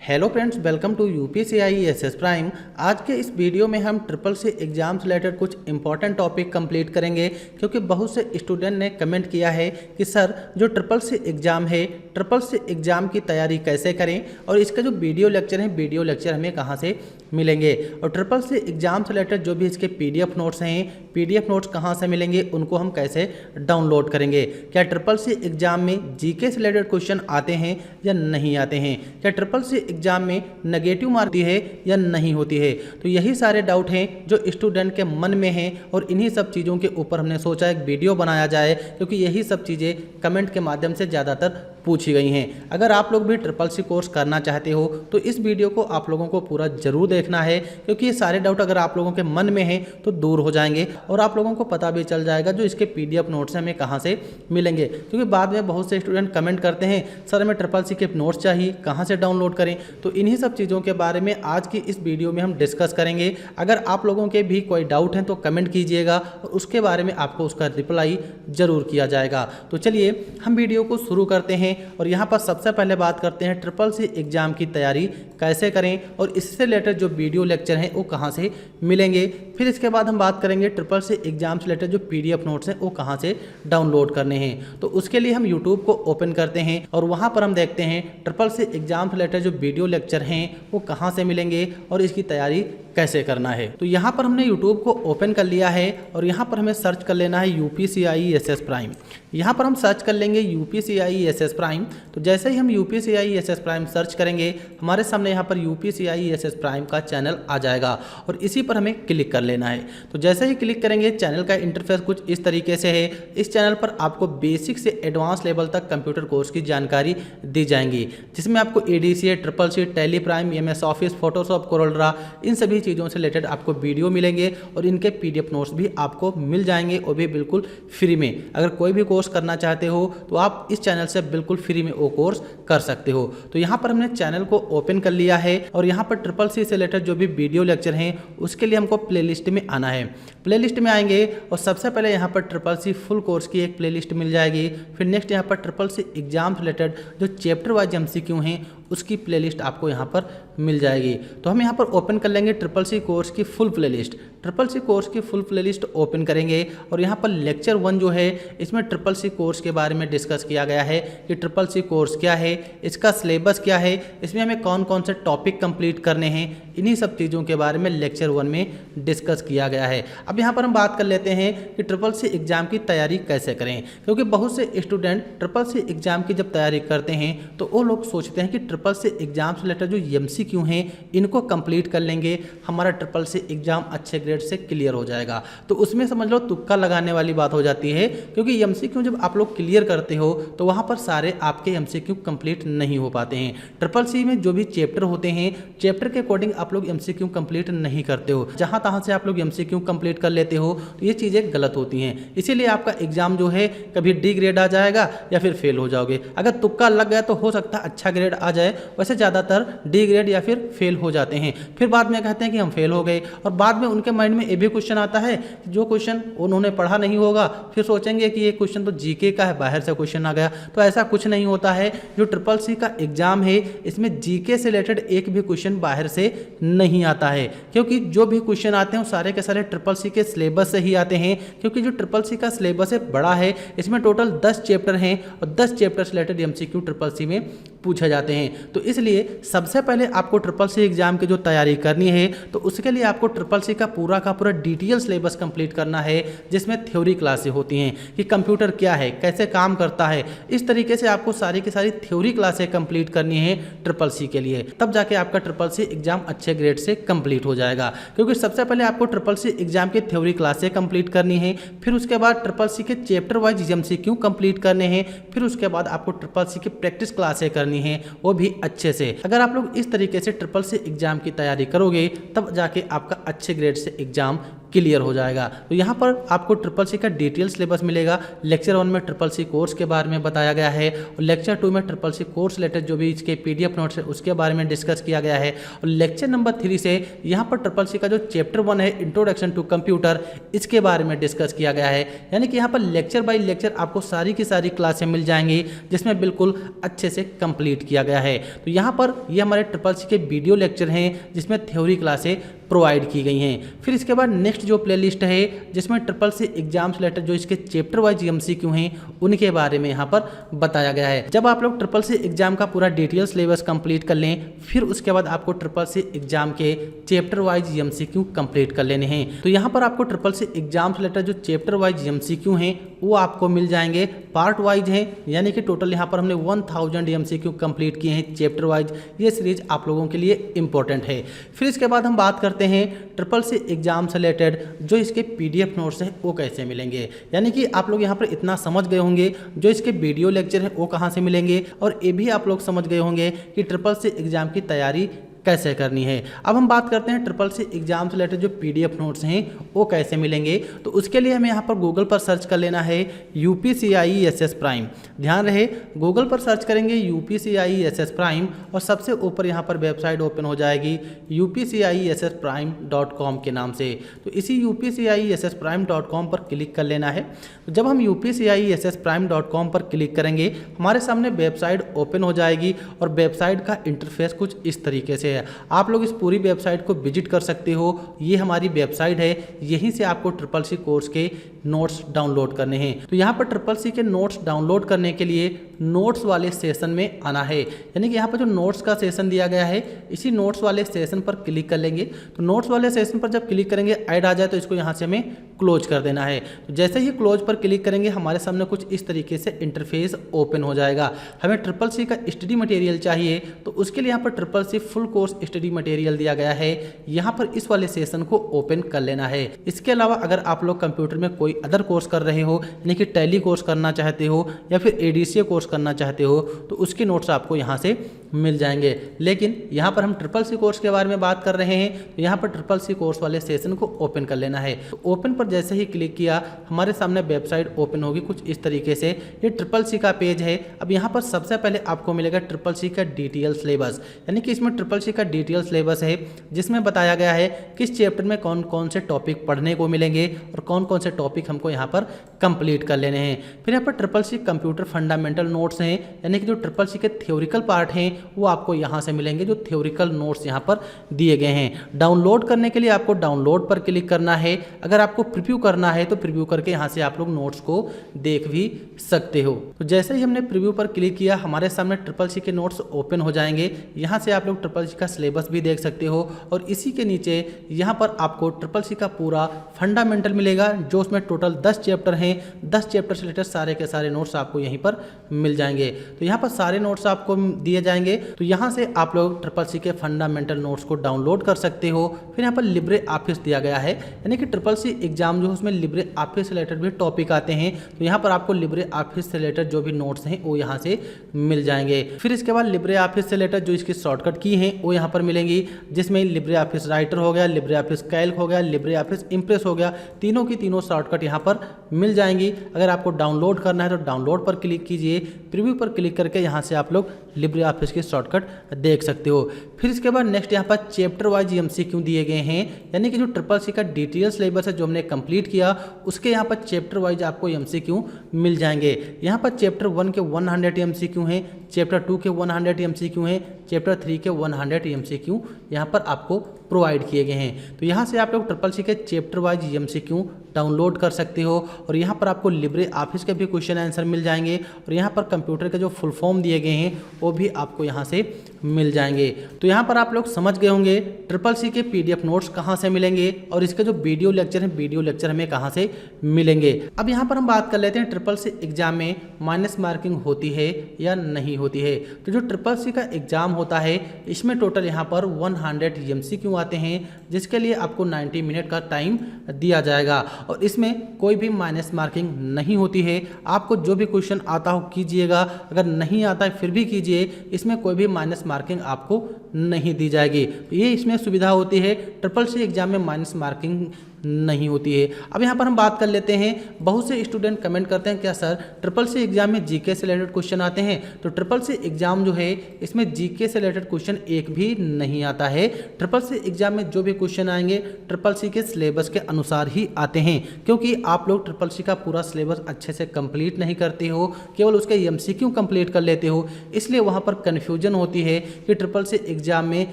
Hello friends, welcome to UPCI SS prime. आज के इस वीडियो में हम ट्रिपल सी एग्जाम से रिलेटेड कुछ इंपॉर्टेंट टॉपिक कंप्लीट करेंगे, क्योंकि बहुत से स्टूडेंट ने कमेंट किया है कि सर जो ट्रिपल सी एग्ज़ाम है, ट्रिपल सी एग्ज़ाम की तैयारी कैसे करें और इसका जो वीडियो लेक्चर है, वीडियो लेक्चर हमें कहाँ से मिलेंगे, और ट्रिपल सी एग्ज़ाम से रिलेटेड जो भी इसके पीडीएफ नोट्स हैं, पीडीएफ नोट्स कहाँ से मिलेंगे, उनको हम कैसे डाउनलोड करेंगे। क्या ट्रिपल सी एग्ज़ाम में जीके से रिलेटेड क्वेश्चन आते हैं या नहीं आते हैं, क्या ट्रिपल सी एग्जाम में नेगेटिव मार्क होती है या नहीं होती है। तो यही सारे डाउट हैं जो स्टूडेंट के मन में हैं, और इन्हीं सब चीज़ों के ऊपर हमने सोचा एक वीडियो बनाया जाए, क्योंकि यही सब चीज़ें कमेंट के माध्यम से ज़्यादातर पूछी गई हैं। अगर आप लोग भी ट्रिपल सी कोर्स करना चाहते हो तो इस वीडियो को आप लोगों को पूरा जरूर देखना है, क्योंकि ये सारे डाउट अगर आप लोगों के मन में हैं तो दूर हो जाएंगे और आप लोगों को पता भी चल जाएगा जो इसके पीडीएफ नोट्स हैं हमें कहाँ से मिलेंगे। क्योंकि बाद में बहुत से स्टूडेंट कमेंट करते हैं सर हमें ट्रिपल सी के नोट्स चाहिए, कहाँ से डाउनलोड करें। तो इन्हीं सब चीज़ों के बारे में आज की इस वीडियो में हम डिस्कस करेंगे। अगर आप लोगों के भी कोई डाउट हैं तो कमेंट कीजिएगा और उसके बारे में आपको उसका रिप्लाई जरूर किया जाएगा। तो चलिए हम वीडियो को शुरू करते हैं, और यहाँ पर सबसे पहले बात करते हैं ट्रिपल सी एग्जाम की तैयारी कैसे करें और इससे रिलेटेड जो वीडियो लेक्चर हैं वो कहाँ से मिलेंगे। फिर इसके बाद हम बात करेंगे ट्रिपल सी एग्जाम से रिलेटेड जो पीडीएफ नोट्स हैं वो कहाँ से डाउनलोड करने हैं। तो उसके लिए हम यूट्यूब को ओपन करते हैं और वहाँ पर हम देखते हैं ट्रिपल सी एग्जाम से रिलेटेड जो वीडियो लेक्चर हैं वो कहाँ से मिलेंगे और इसकी तैयारी कैसे करना है। तो यहाँ पर हमने यूट्यूब को ओपन कर लिया है और यहाँ पर हमें सर्च कर लेना है यूपीसीआई एसएस प्राइम। यहाँ पर हम सर्च कर लेंगे यूपीसीआई एसएस प्राइम। तो जैसे ही हम यूपीसीआई एसएस प्राइम सर्च करेंगे हमारे सामने यहाँ पर यूपीसीआई एसएस प्राइम का चैनल आ जाएगा और इसी पर हमें क्लिक कर लेना है। तो जैसे ही क्लिक करेंगे चैनल का इंटरफेस कुछ इस तरीके से है। इस चैनल पर आपको बेसिक से एडवांस लेवल तक कंप्यूटर कोर्स की जानकारी दी जाएंगी, जिसमें आपको ADCA, triple C, Tally Prime, MS Office, Photoshop, CorelDRAW, इन सभी चीज़ों से रिलेटेड आपको वीडियो मिलेंगे और इनके पीडीएफ नोट्स भी आपको मिल जाएंगे, और भी बिल्कुल फ्री में। अगर कोई भी कोर्स करना चाहते हो तो आप इस चैनल से बिल्कुल फ्री में वो कोर्स कर सकते हो। तो यहाँ पर हमने चैनल को ओपन कर लिया है और यहाँ पर ट्रिपल सी से रिलेटेड जो भी वीडियो लेक्चर हैं उसके लिए हमको प्लेलिस्ट में आना है। प्लेलिस्ट में आएंगे और सबसे पहले यहाँ पर ट्रिपल सी फुल कोर्स की एक प्लेलिस्ट मिल जाएगी। फिर नेक्स्ट यहाँ पर ट्रिपल सी एग्जाम रिलेटेड जो चैप्टर वाइज एमसीक्यू हैं उसकी प्लेलिस्ट आपको यहाँ पर मिल जाएगी। तो हम यहाँ पर ओपन कर लेंगे ट्रिपल सी कोर्स की full playlist. Triple C course की फुल प्लेलिस्ट ओपन करेंगे और यहाँ पर लेक्चर 1 जो है इसमें ट्रिपल सी कोर्स के बारे में डिस्कस किया गया है कि ट्रिपल सी कोर्स क्या है, इसका सिलेबस क्या है, इसमें हमें कौन कौन से टॉपिक कंप्लीट करने हैं, इन्हीं सब चीज़ों के बारे में लेक्चर 1 में डिस्कस किया गया है। अब यहाँ पर हम बात कर लेते हैं कि ट्रिपल सी एग्जाम की तैयारी कैसे करें, क्योंकि बहुत से स्टूडेंट ट्रिपल सी एग्जाम की जब तैयारी करते हैं तो वो लोग सोचते हैं कि ट्रिपल सी एग्जाम से रिलेटेड जो एमसीक्यू हैं इनको कंप्लीट कर लेंगे, हमारा ट्रिपल सी एग्जाम अच्छे ग्रेड से क्लियर हो जाएगा। तो उसमें समझ लो तुक्का लगाने वाली बात हो जाती है, क्योंकि एमसीक्यू जब आप लोग क्लियर करते हो तो वहाँ पर सारे आपके एमसीक्यू कंप्लीट नहीं हो पाते हैं। ट्रिपल सी में जो भी चैप्टर होते हैं चैप्टर के अकॉर्डिंग आप लोग एमसीक्यू कंप्लीट नहीं करते हो, जहाँ तहाँ से आप लोग एमसीक्यू कंप्लीट कर लेते हो, तो ये चीज़ें गलत होती हैं। इसीलिए आपका एग्जाम जो है कभी डी ग्रेड आ जाएगा या फिर फेल हो जाओगे। अगर तुक्का लग गया तो हो सकता है अच्छा ग्रेड आ जाए, वैसे ज़्यादातर डी ग्रेड या फिर फेल हो जाते हैं। फिर बाद में कहते हैं कि हम फेल हो गए, और बाद में उनके माइंड में ये भी क्वेश्चन आता है कि जो क्वेश्चन उन्होंने पढ़ा नहीं होगा, फिर सोचेंगे कि ये क्वेश्चन तो जीके का है, बाहर से क्वेश्चन आ गया। तो ऐसा कुछ नहीं होता है। जो ट्रिपल सी का एग्जाम है इसमें जीके से रिलेटेड एक भी क्वेश्चन बाहर से नहीं आता है, क्योंकि जो भी क्वेश्चन आते हैं वो सारे के सारे ट्रिपल सी के सिलेबस से ही आते हैं। क्योंकि जो ट्रिपल सी का सिलेबस है बड़ा है, इसमें टोटल 10 चैप्टर हैं और 10 चैप्टर से रिलेटेड एमसीक्यू ट्रिपल सी में पूछे जाते हैं। तो इसलिए सबसे पहले आपको ट्रिपल सी एग्जाम की जो तैयारी करनी है तो उसके लिए आपको ट्रिपल सी का पूरा डिटेल सिलेबस कंप्लीट करना है, जिसमें थ्योरी क्लासें होती हैं कि कंप्यूटर क्या है, कैसे काम करता है। इस तरीके से आपको सारी की सारी थ्योरी क्लासें कंप्लीट करनी है ट्रिपल सी के लिए, तब जाके आपका ट्रिपल सी एग्जाम अच्छे ग्रेड से कंप्लीट हो जाएगा। क्योंकि सबसे पहले आपको ट्रिपल सी एग्जाम की थ्योरी क्लासें कंप्लीट करनी है, फिर उसके बाद ट्रिपल सी के चैप्टर वाइज एमसीक्यू कंप्लीट करने हैं, फिर उसके बाद आपको ट्रिपल सी की प्रैक्टिस क्लासें करनी है, वो भी अच्छे से। अगर आप लोग इस तरीके से ट्रिपल सी एग्जाम की तैयारी करोगे तब जाके आपका अच्छे ग्रेड से एग्जाम क्लियर हो जाएगा। तो यहाँ पर आपको ट्रिपल सी का डिटेल सिलेबस मिलेगा। लेक्चर 1 में ट्रिपल सी कोर्स के बारे में बताया गया है और लेक्चर 2 में ट्रिपल सी कोर्स रिलेटेड जो भी इसके PDF नोट्स है उसके बारे में डिस्कस किया गया है और लेक्चर नंबर 3 से यहाँ पर ट्रिपल सी का जो चैप्टर 1 है इंट्रोडक्शन टू कंप्यूटर, इसके बारे में डिस्कस किया गया है। यानी कि यहाँ पर लेक्चर बाय लेक्चर आपको सारी की सारी क्लासें मिल जाएंगी जिसमें बिल्कुल अच्छे से कंप्लीट किया गया है। तो यहाँ पर ये हमारे ट्रिपल सी के वीडियो लेक्चर हैं जिसमें थ्योरी क्लासें प्रोवाइड की गई हैं। फिर इसके बाद नेक्स्ट जो प्लेलिस्ट है जिसमें ट्रिपल सी एग्जाम से रिलेटेड जो इसके चैप्टर वाइज MCQ हैं उनके बारे में यहाँ पर बताया गया है। जब आप लोग ट्रिपल सी एग्जाम का पूरा डिटेल सिलेबस कंप्लीट कर लें फिर उसके बाद आपको ट्रिपल सी एग्जाम के चैप्टर वाइज MCQ कंप्लीट कर लेने हैं। तो यहाँ पर आपको ट्रिपल सी एग्जाम से रिलेटेड जो चैप्टर वाइज MCQ हैं वो आपको मिल जाएंगे, पार्ट वाइज हैं, यानी कि टोटल यहाँ पर हमने 1000 MCQ कंप्लीट किए हैं चैप्टर वाइज। ये सीरीज आप लोगों के लिए इंपॉर्टेंट है। फिर इसके बाद हम बात करते हैं ट्रिपल सी एग्जाम से रिलेटेड जो इसके PDF नोट्स हैं वो कैसे मिलेंगे। यानी कि आप लोग यहाँ पर इतना समझ गए होंगे जो इसके वीडियो लेक्चर हैं वो कहाँ से मिलेंगे और ये भी आप लोग समझ गए होंगे कि ट्रिपल सी एग्जाम की तैयारी कैसे करनी है। अब हम बात करते हैं ट्रिपल सी एग्जाम से रिलेटेड जो PDF नोट्स हैं वो कैसे मिलेंगे। तो उसके लिए हमें यहाँ पर गूगल पर सर्च कर लेना है UPCIE प्राइम। ध्यान रहे गूगल पर सर्च करेंगे UPCIE प्राइम और सबसे ऊपर यहाँ पर वेबसाइट ओपन हो जाएगी UPCIESSprime.com के नाम से। तो इसी UPCIESSprime.com पर क्लिक कर लेना है। तो जब हम UPCIESSprime.com पर क्लिक करेंगे हमारे सामने वेबसाइट ओपन हो जाएगी और वेबसाइट का इंटरफेस कुछ इस तरीके से है। आप लोग इस पूरी वेबसाइट को विजिट कर सकते हो। ये हमारी वेबसाइट है, यहीं से आपको ट्रिपल सी कोर्स के नोट्स डाउनलोड करने हैं। तो यहाँ पर ट्रिपल सी के नोट्स डाउनलोड करने के लिए नोट्स वाले सेशन में आना है। यानी कि यहाँ पर जो नोट्स का सेशन दिया गया है इसी नोट्स वाले सेशन पर क्लिक कर लेंगे। तो नोट्स वाले सेशन पर जब क्लिक करेंगे ऐड आ जाए तो इसको यहाँ से हमें क्लोज कर देना है। तो जैसे ही क्लोज पर क्लिक करेंगे हमारे सामने कुछ इस तरीके से इंटरफेस ओपन हो जाएगा। हमें ट्रिपल सी का स्टडी मटेरियल चाहिए तो उसके लिए यहाँ पर triple C full course study material दिया गया है। यहाँ पर इस वाले सेशन को ओपन कर लेना है। इसके अलावा अगर आप लोग कंप्यूटर में कोई अदर कोर्स कर रहे हो यानी कि टैली कोर्स करना चाहते हो या फिर ADCA कोर्स करना चाहते हो तो उसके नोट्स आपको यहाँ से मिल जाएंगे। लेकिन यहाँ पर हम ट्रिपल सी कोर्स के बारे में बात कर रहे हैं तो यहाँ पर ट्रिपल सी कोर्स वाले सेशन को ओपन कर लेना है। तो ओपन पर जैसे ही क्लिक किया हमारे सामने वेबसाइट ओपन होगी कुछ इस तरीके से। ये ट्रिपल सी का पेज है। अब यहाँ पर सबसे पहले आपको मिलेगा ट्रिपल सी का डिटेल सिलेबस, यानी कि इसमें ट्रिपल सी का डिटेल सिलेबस है जिसमें बताया गया है किस चैप्टर में कौन कौन से टॉपिक पढ़ने को मिलेंगे और कौन कौन से टॉपिक हमको यहाँ पर कंप्लीट कर लेने हैं। फिर यहाँ पर triple C computer fundamental notes हैं, यानी कि जो ट्रिपल सी के थ्योरिकल पार्ट हैं वो आपको यहाँ से मिलेंगे। जो थ्योरिकल नोट्स यहाँ पर दिए गए हैं डाउनलोड करने के लिए आपको डाउनलोड पर क्लिक करना है। अगर आपको प्रीव्यू करना है तो प्रीव्यू करके यहाँ से आप लोग नोट्स को देख भी सकते हो। तो जैसे ही हमने प्रीव्यू पर क्लिक किया हमारे सामने ट्रिपल सी के नोट्स ओपन हो जाएंगे। यहाँ से आप लोग ट्रिपल सी का सिलेबस भी देख सकते हो और इसी के नीचे यहाँ पर आपको ट्रिपल सी का पूरा फंडामेंटल मिलेगा जो उसमें टोटल 10 चैप्टर हैं। 10 चैप्टर से रिलेटेड सारे के सारे नोट्स आपको यहीं पर मिल जाएंगे। तो यहाँ पर सारे नोट्स आपको दिए जाएंगे। तो यहाँ से आप लोग ट्रिपल सी के फंडामेंटल नोट्स को डाउनलोड कर सकते हो। फिर यहाँ पर लिब्रे ऑफिस दिया गया है, यानी कि ट्रिपल सी एग्जाम जो है उसमें लिब्रे ऑफिस से रिलेटेड भी टॉपिक आते हैं। तो यहाँ पर आपको लिब्रे ऑफिस से रिलेटेड जो भी नोट्स हैं वो यहाँ से मिल जाएंगे। फिर इसके बाद लिब्रे ऑफिस से रिलेटेड जो इसकी शॉर्टकट की हैं वो यहाँ पर मिलेंगी, जिसमें लिब्रे ऑफिस राइटर हो गया, लिब्रे ऑफिस कैल्क हो गया, लिब्रे ऑफिस इम्प्रेस हो गया। तीनों की तीनों शॉर्टकट यहाँ पर मिल जाएंगी। अगर आपको डाउनलोड करना है तो डाउनलोड पर क्लिक कीजिए, प्रीव्यू पर क्लिक करके यहाँ से आप लोग लिब्रे ऑफिस की शॉर्टकट देख सकते हो। फिर इसके बाद नेक्स्ट यहाँ पर चैप्टर वाइज MCQ दिए गए हैं, यानी कि जो ट्रिपल सी का डिटेल सिलेबस है जो हमने कंप्लीट किया उसके यहाँ पर चैप्टर वाइज आपको MCQ मिल जाएंगे। यहाँ पर चैप्टर 1 के 100 MCQ हैं, चैप्टर 2 के 100 MCQ हैं, चैप्टर 3 के 100 MCQ यहाँ पर आपको प्रोवाइड किए गए हैं। तो यहाँ से आप लोग ट्रिपल सी के चैप्टर वाइज MCQ डाउनलोड कर सकते हो और यहाँ पर आपको लिब्रे ऑफिस के भी क्वेश्चन आंसर मिल जाएंगे और यहाँ पर कंप्यूटर के जो फुल फॉर्म दिए गए हैं वो भी आपको यहाँ से मिल जाएंगे। तो यहाँ पर आप लोग समझ गए होंगे ट्रिपल सी के PDF नोट्स कहाँ से मिलेंगे और इसके जो वीडियो लेक्चर हैं वीडियो लेक्चर हमें कहाँ से मिलेंगे। अब यहाँ पर हम बात कर लेते हैं ट्रिपल सी एग्जाम में माइनस मार्किंग होती है या नहीं होती है। तो जो ट्रिपल सी का एग्जाम होता है इसमें टोटल यहाँ पर 100 MCQ आते हैं जिसके लिए आपको 90 मिनट का टाइम दिया जाएगा और इसमें कोई भी माइनस मार्किंग नहीं होती है। आपको जो भी क्वेश्चन आता हो कीजिएगा, अगर नहीं आता है फिर भी कीजिए, इसमें कोई भी माइनस मार्किंग आपको नहीं दी जाएगी। तो ये इसमें सुविधा होती है। ट्रिपल सी एग्जाम में माइनस मार्किंग नहीं होती है। अब यहाँ पर हम बात कर लेते हैं, बहुत से स्टूडेंट कमेंट करते हैं क्या सर ट्रिपल सी एग्जाम में जीके से रिलेटेड क्वेश्चन आते हैं? तो ट्रिपल सी एग्जाम जो है इसमें जीके से रिलेटेड क्वेश्चन एक भी नहीं आता है। ट्रिपल सी एग्जाम में जो भी क्वेश्चन आएंगे ट्रिपल सी के सिलेबस के अनुसार ही आते हैं, क्योंकि आप लोग ट्रिपल सी का पूरा सिलेबस अच्छे से कंप्लीट नहीं करते हो, केवल उसके एमसीक्यू कंप्लीट कर लेते हो, इसलिए वहाँ पर कन्फ्यूजन होती है कि ट्रिपल सी एग्जाम में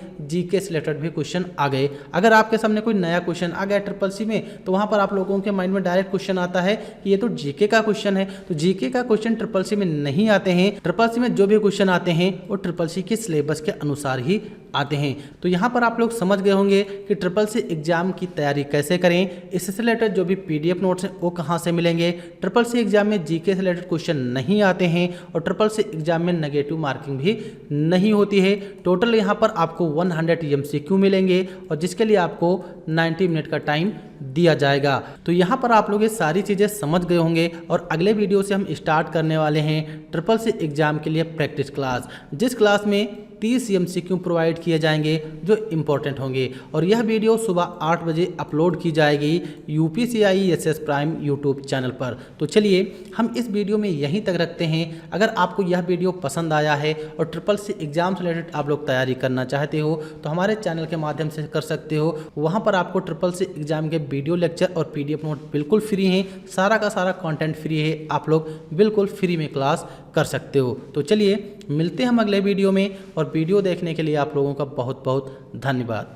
जीके से रिलेटेड भी क्वेश्चन आ गए। अगर आपके सामने कोई नया क्वेश्चन आ गया ट्रिपल सी में तो वहाँ पर आप लोगों के माइंड में डायरेक्ट क्वेश्चन आता है कि ये तो जीके का क्वेश्चन है। तो जीके का क्वेश्चन ट्रिपल सी में नहीं आते हैं। ट्रिपल सी में जो भी क्वेश्चन आते हैं वो ट्रिपल सी के सिलेबस के अनुसार ही आते हैं। तो यहाँ पर आप लोग समझ गए होंगे कि ट्रिपल सी एग्जाम की तैयारी कैसे करें, इससे रिलेटेड जो भी पीडीएफ नोट्स हैं वो कहाँ से मिलेंगे, ट्रिपल सी एग्जाम में जीके से रिलेटेड क्वेश्चन नहीं आते हैं और ट्रिपल सी एग्जाम में नेगेटिव मार्किंग भी नहीं होती है। टोटल यहाँ पर आपको 100 एमसीक्यू मिलेंगे और जिसके लिए आपको 90 मिनट का टाइम दिया जाएगा। तो यहाँ पर आप लोग ये सारी चीज़ें समझ गए होंगे और अगले वीडियो से हम स्टार्ट करने वाले हैं ट्रिपल सी एग्जाम के लिए प्रैक्टिस क्लास, जिस क्लास में 30 एमसीक्यू प्रोवाइड किए जाएंगे जो इम्पोर्टेंट होंगे और यह वीडियो सुबह 8 बजे अपलोड की जाएगी यूपीसीआई प्राइम यूट्यूब चैनल पर। तो चलिए हम इस वीडियो में यहीं तक रखते हैं। अगर आपको यह वीडियो पसंद आया है और ट्रिपल सी एग्जाम से रिलेटेड आप लोग तैयारी करना चाहते हो तो हमारे चैनल के माध्यम से कर सकते हो। वहाँ पर आपको ट्रिपल सी एग्जाम के वीडियो लेक्चर और पीडीएफ नोट बिल्कुल फ्री हैं, सारा का सारा कंटेंट फ्री है, आप लोग बिल्कुल फ्री में क्लास कर सकते हो। तो चलिए मिलते हैं हम अगले वीडियो में और वीडियो देखने के लिए आप लोगों का बहुत बहुत धन्यवाद।